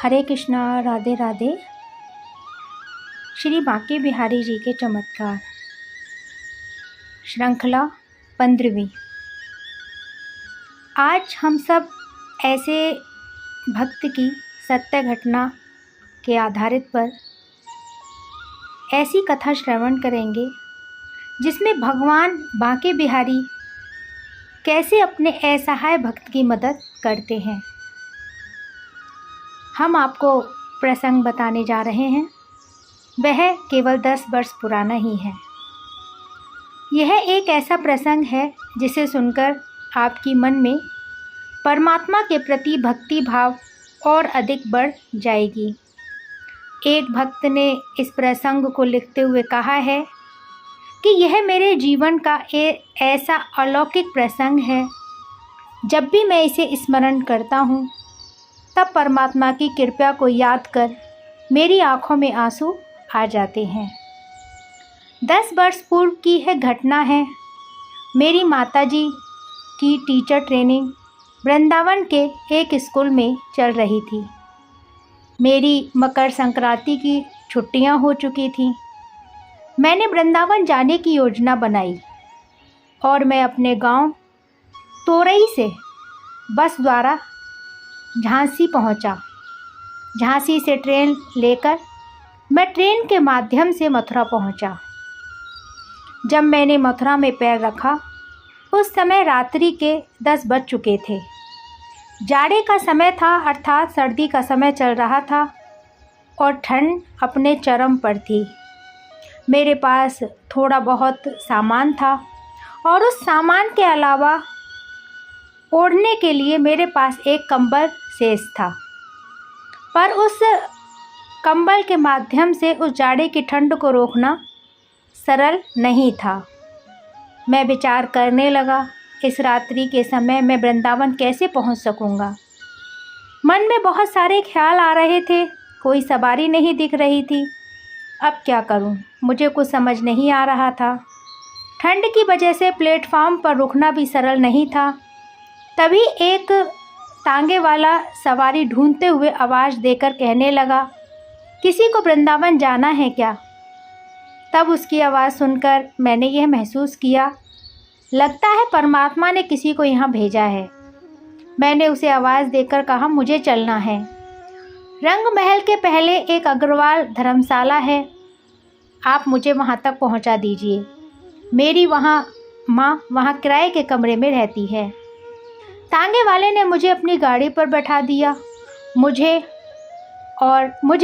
हरे कृष्णा, राधे राधे। श्री बांके बिहारी जी के चमत्कार, श्रृंखला 15वीं। आज हम सब ऐसे भक्त की सत्य घटना के आधारित पर ऐसी कथा श्रवण करेंगे जिसमें भगवान बांके बिहारी कैसे अपने असहाय भक्त की मदद करते हैं। हम आपको प्रसंग बताने जा रहे हैं। वह केवल 10 वर्ष पुराना ही है। यह एक ऐसा प्रसंग है जिसे सुनकर आपकी मन में परमात्मा के प्रति भक्ति भाव और अधिक बढ़ जाएगी। एक भक्त ने इस प्रसंग को लिखते हुए कहा है कि यह मेरे जीवन का एक ऐसा अलौकिक प्रसंग है, जब भी मैं इसे स्मरण करता हूँ तब परमात्मा की कृपा को याद कर मेरी आँखों में आंसू आ जाते हैं। 10 वर्ष पूर्व की यह घटना है। मेरी माताजी की टीचर ट्रेनिंग वृंदावन के एक स्कूल में चल रही थी। मेरी मकर संक्रांति की छुट्टियां हो चुकी थीं। मैंने वृंदावन जाने की योजना बनाई और मैं अपने गांव तोरई से बस द्वारा झांसी पहुंचा। झांसी से ट्रेन लेकर मैं ट्रेन के माध्यम से मथुरा पहुंचा। जब मैंने मथुरा में पैर रखा उस समय रात्रि के 10 बज चुके थे। जाड़े का समय था, अर्थात सर्दी का समय चल रहा था और ठंड अपने चरम पर थी। मेरे पास थोड़ा बहुत सामान था और उस सामान के अलावा ओढ़ने के लिए मेरे पास एक कंबल शेष था, पर उस कंबल के माध्यम से उस जाड़े की ठंड को रोकना सरल नहीं था। मैं विचार करने लगा, इस रात्रि के समय मैं वृंदावन कैसे पहुंच सकूंगा। मन में बहुत सारे ख्याल आ रहे थे। कोई सवारी नहीं दिख रही थी। अब क्या करूं, मुझे कुछ समझ नहीं आ रहा था। ठंड की वजह से प्लेटफॉर्म पर रुकना भी सरल नहीं था। तभी एक तांगे वाला सवारी ढूंढते हुए आवाज़ देकर कहने लगा, किसी को वृंदावन जाना है क्या? तब उसकी आवाज़ सुनकर मैंने यह महसूस किया, लगता है परमात्मा ने किसी को यहाँ भेजा है। मैंने उसे आवाज़ देकर कहा, मुझे चलना है। रंग महल के पहले एक अग्रवाल धर्मशाला है, आप मुझे वहाँ तक पहुँचा दीजिए। मेरी माँ वहाँ किराए के कमरे में रहती है। तांगे वाले ने मुझे अपनी गाड़ी पर बैठा दिया। मुझे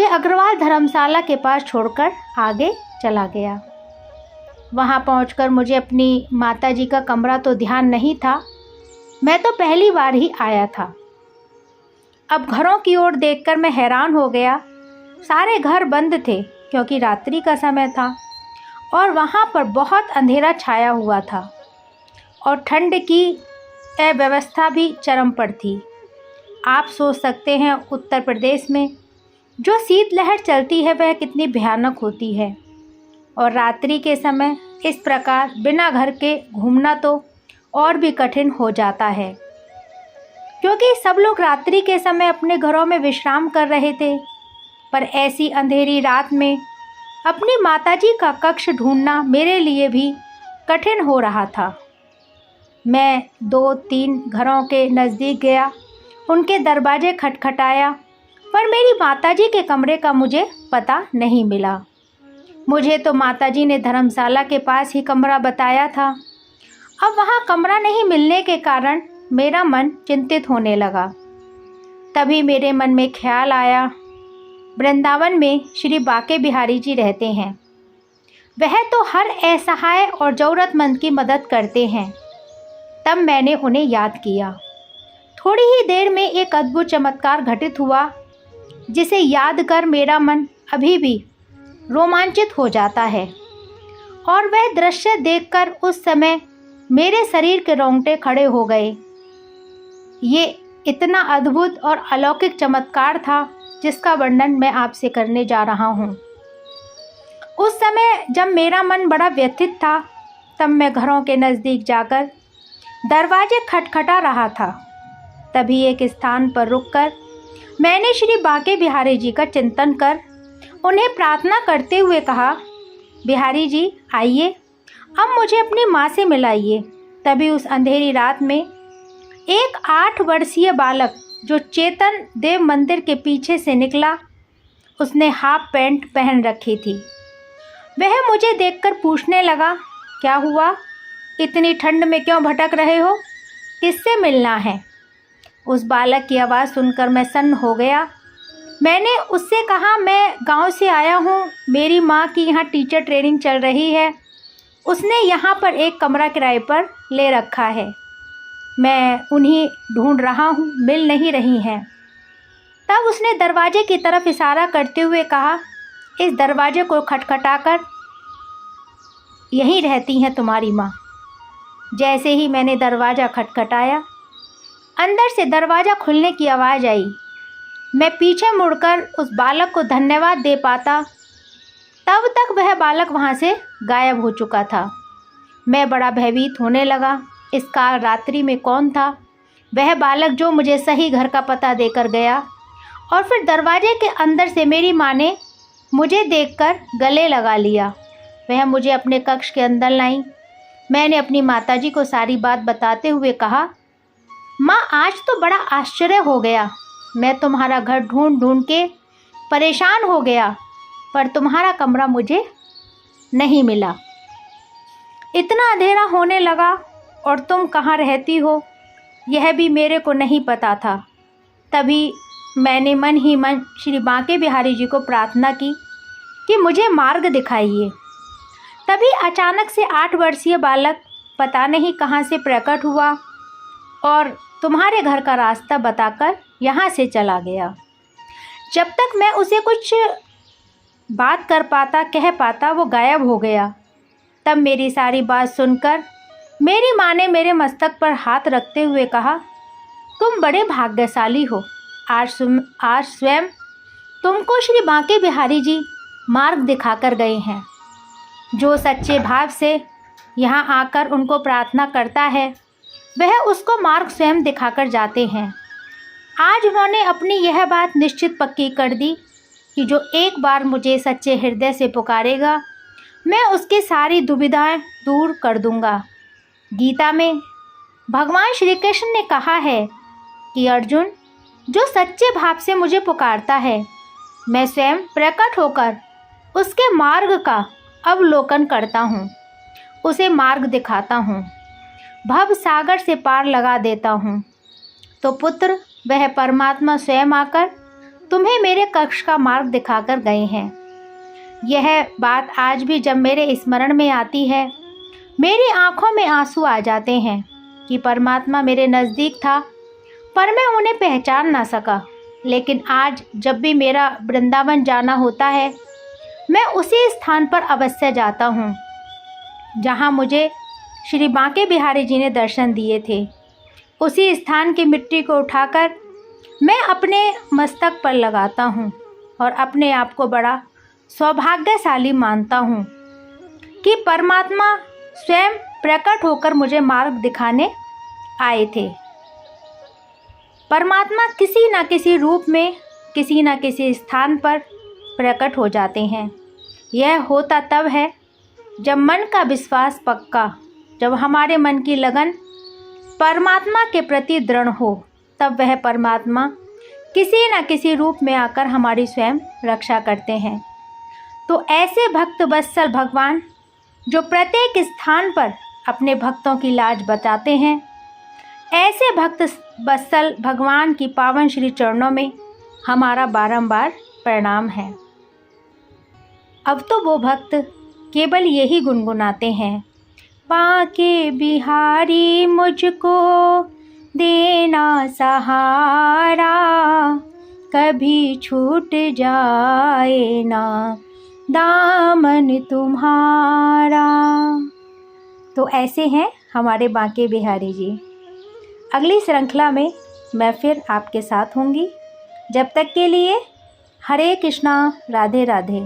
अग्रवाल धर्मशाला के पास छोड़कर आगे चला गया। वहाँ पहुँचकर मुझे अपनी माताजी का कमरा तो ध्यान नहीं था। मैं तो पहली बार ही आया था। अब घरों की ओर देखकर मैं हैरान हो गया। सारे घर बंद थे क्योंकि रात्रि का समय था और वहाँ पर बहुत अंधेरा छाया हुआ था और ठंड की अव्यवस्था भी चरम पर थी। आप सोच सकते हैं उत्तर प्रदेश में जो शीतलहर चलती है वह कितनी भयानक होती है, और रात्रि के समय इस प्रकार बिना घर के घूमना तो और भी कठिन हो जाता है, क्योंकि सब लोग रात्रि के समय अपने घरों में विश्राम कर रहे थे। पर ऐसी अंधेरी रात में अपनी माताजी का कक्ष ढूंढना मेरे लिए भी कठिन हो रहा था। मैं 2-3 घरों के नज़दीक गया, उनके दरवाजे खटखटाया, पर मेरी माताजी के कमरे का मुझे पता नहीं मिला। मुझे तो माताजी ने धर्मशाला के पास ही कमरा बताया था। अब वहाँ कमरा नहीं मिलने के कारण मेरा मन चिंतित होने लगा। तभी मेरे मन में ख्याल आया, वृंदावन में श्री बांके बिहारी जी रहते हैं। वह तो हर असहाय और ज़रूरतमंद की मदद करते हैं। तब मैंने उन्हें याद किया। थोड़ी ही देर में एक अद्भुत चमत्कार घटित हुआ, जिसे याद कर मेरा मन अभी भी रोमांचित हो जाता है। और वह दृश्य देखकर उस समय मेरे शरीर के रोंगटे खड़े हो गए। ये इतना अद्भुत और अलौकिक चमत्कार था जिसका वर्णन मैं आपसे करने जा रहा हूँ। उस समय जब मेरा मन बड़ा व्यथित था, तब मैं घरों के नज़दीक जाकर दरवाजे खटखटा रहा था। तभी एक स्थान पर रुककर मैंने श्री बांके बिहारी जी का चिंतन कर उन्हें प्रार्थना करते हुए कहा, बिहारी जी आइए, अब मुझे अपनी माँ से मिलाइए। तभी उस अंधेरी रात में एक 8 वर्षीय बालक जो चेतन देव मंदिर के पीछे से निकला, उसने हाफ पैंट पहन रखी थी। वह मुझे देखकर पूछने लगा, क्या हुआ, इतनी ठंड में क्यों भटक रहे हो, किससे मिलना है? उस बालक की आवाज़ सुनकर मैं सन्न हो गया। मैंने उससे कहा, मैं गांव से आया हूं, मेरी माँ की यहाँ टीचर ट्रेनिंग चल रही है, उसने यहाँ पर एक कमरा किराए पर ले रखा है, मैं उन्हें ढूंढ रहा हूँ, मिल नहीं रही हैं। तब उसने दरवाजे की तरफ इशारा करते हुए कहा, इस दरवाजे को खटखटाकर यहीं रहती हैं तुम्हारी माँ। जैसे ही मैंने दरवाज़ा खटखटाया, अंदर से दरवाज़ा खुलने की आवाज़ आई। मैं पीछे मुड़कर उस बालक को धन्यवाद दे पाता, तब तक वह बालक वहाँ से गायब हो चुका था। मैं बड़ा भयभीत होने लगा। इस काल रात्रि में कौन था वह बालक जो मुझे सही घर का पता देकर गया? और फिर दरवाजे के अंदर से मेरी माँ ने मुझे देखकर गले लगा लिया। वह मुझे अपने कक्ष के अंदर लाई। मैंने अपनी माताजी को सारी बात बताते हुए कहा, माँ आज तो बड़ा आश्चर्य हो गया, मैं तुम्हारा घर ढूंढ ढूंढ के परेशान हो गया, पर तुम्हारा कमरा मुझे नहीं मिला। इतना अंधेरा होने लगा और तुम कहाँ रहती हो यह भी मेरे को नहीं पता था। तभी मैंने मन ही मन श्री बांके बिहारी जी को प्रार्थना की कि मुझे मार्ग दिखाइए। तभी अचानक से 8 वर्षीय बालक पता नहीं कहाँ से प्रकट हुआ और तुम्हारे घर का रास्ता बताकर यहाँ से चला गया। जब तक मैं उसे कुछ बात कर पाता, कह पाता, वो गायब हो गया। तब मेरी सारी बात सुनकर मेरी माँ ने मेरे मस्तक पर हाथ रखते हुए कहा, तुम बड़े भाग्यशाली हो, आज स्वयं तुमको श्री बांके बिहारी जी मार्ग दिखाकर गए हैं। जो सच्चे भाव से यहाँ आकर उनको प्रार्थना करता है वह उसको मार्ग स्वयं दिखाकर जाते हैं। आज उन्होंने अपनी यह बात निश्चित पक्की कर दी कि जो एक बार मुझे सच्चे हृदय से पुकारेगा मैं उसकी सारी दुविधाएं दूर कर दूंगा। गीता में भगवान श्री कृष्ण ने कहा है कि अर्जुन, जो सच्चे भाव से मुझे पुकारता है मैं स्वयं प्रकट होकर उसके मार्ग का अवलोकन करता हूँ, उसे मार्ग दिखाता हूँ, भव सागर से पार लगा देता हूँ। तो पुत्र, वह परमात्मा स्वयं आकर तुम्हें मेरे कक्ष का मार्ग दिखाकर गए हैं। यह बात आज भी जब मेरे स्मरण में आती है मेरी आंखों में आंसू आ जाते हैं कि परमात्मा मेरे नज़दीक था पर मैं उन्हें पहचान ना सका। लेकिन आज जब भी मेरा वृंदावन जाना होता है मैं उसी स्थान पर अवश्य जाता हूँ जहाँ मुझे श्री बांके बिहारी जी ने दर्शन दिए थे। उसी स्थान की मिट्टी को उठाकर मैं अपने मस्तक पर लगाता हूँ और अपने आप को बड़ा सौभाग्यशाली मानता हूँ कि परमात्मा स्वयं प्रकट होकर मुझे मार्ग दिखाने आए थे। परमात्मा किसी न किसी रूप में किसी न किसी स्थान पर प्रकट हो जाते हैं। यह होता तब है जब मन का विश्वास पक्का, जब हमारे मन की लगन परमात्मा के प्रति दृढ़ हो, तब वह परमात्मा किसी न किसी रूप में आकर हमारी स्वयं रक्षा करते हैं। तो ऐसे भक्त वत्सल भगवान जो प्रत्येक स्थान पर अपने भक्तों की लाज बचाते हैं, ऐसे भक्त वत्सल भगवान की पावन श्री चरणों में हमारा बारंबार प्रणाम है। अब तो वो भक्त केवल यही गुनगुनाते हैं, बांके बिहारी मुझको देना सहारा, कभी छूट जाए ना दामन तुम्हारा। तो ऐसे हैं हमारे बांके बिहारी जी। अगली श्रृंखला में मैं फिर आपके साथ होंगी। जब तक के लिए हरे कृष्णा, राधे राधे।